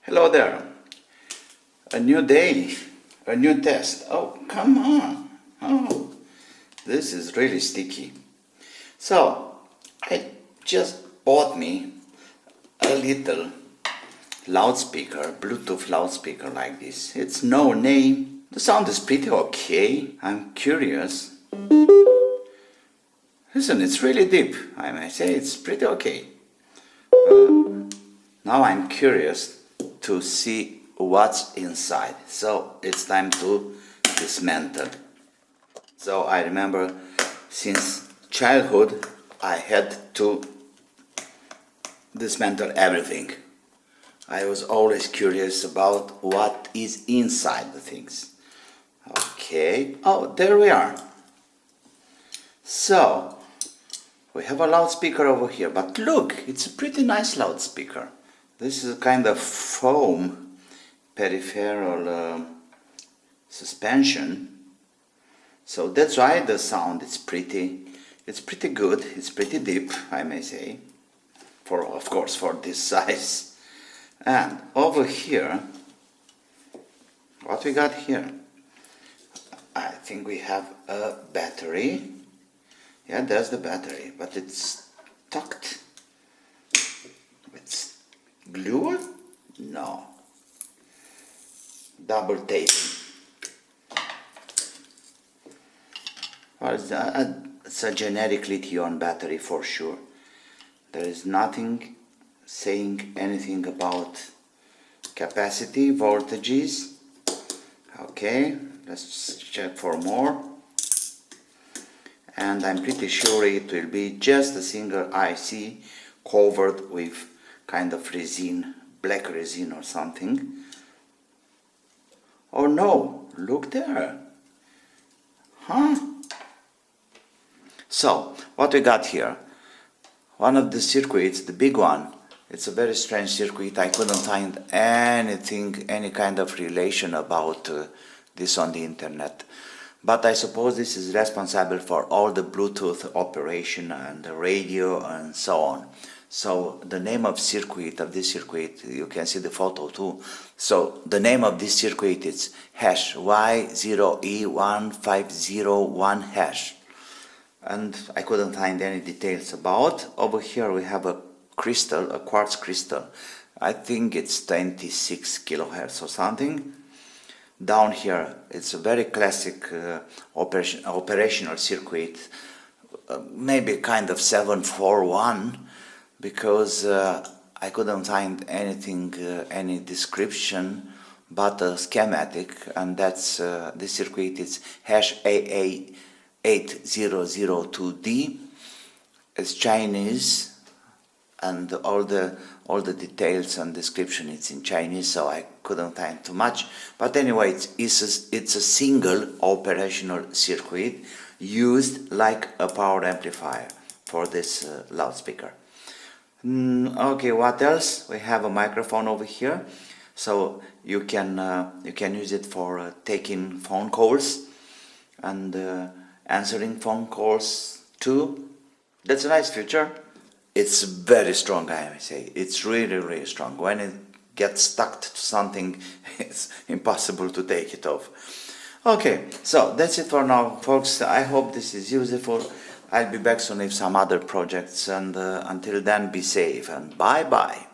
Hello there. A new day, a new test. Oh, come on. Oh, this is really sticky. So, I just bought me a little loudspeaker, Bluetooth loudspeaker like this. It's no name. The sound is pretty okay. I'm curious. Listen, it's really deep. I may say it's pretty okay. Now I'm curious to see what's inside. So it's time to dismantle. So I remember since childhood I had to dismantle everything. I was always curious about what is inside the things. Okay, oh, there we are. So we have a loudspeaker over here, but look, it's a pretty nice loudspeaker. This is a kind of foam peripheral suspension. So that's why the sound is pretty good, it's pretty deep, I may say, of course for this size. And over here, what we got here? I think we have a battery. Yeah, there's the battery, but it's tucked. It's glue? No. Double tape. Well, it's a generic lithium battery for sure. There is nothing saying anything about capacity, voltages. Okay, let's check for more. And I'm pretty sure it will be just a single IC covered with kind of resin, black resin or something. Oh no, look there. Huh? So, what we got here? One of the circuits, the big one, it's a very strange circuit. I couldn't find anything, any kind of relation about this on the internet. But I suppose this is responsible for all the Bluetooth operation and the radio and so on. So the name of this circuit, you can see the photo too. So the name of this circuit is hash Y0E1501 hash. And I couldn't find any details about. Over here we have a crystal, a quartz crystal. I think it's 26 kilohertz or something. Down here it's a very classic operational circuit, maybe kind of 741, because I couldn't find anything, any description but a schematic, and that's this circuit is hash AA8002D. It's Chinese, and all the details and description it's in Chinese, so I couldn't find too much. But anyway, it's a single operational circuit used like a power amplifier for this loudspeaker. Okay, what else? We have a microphone over here, so you can use it for taking phone calls and answering phone calls too. That's a nice feature. It's very strong, I may say. It's really, really strong. When it gets stuck to something, it's impossible to take it off. Okay, so that's it for now, folks. I hope this is useful. I'll be back soon with some other projects, and until then, be safe and bye-bye.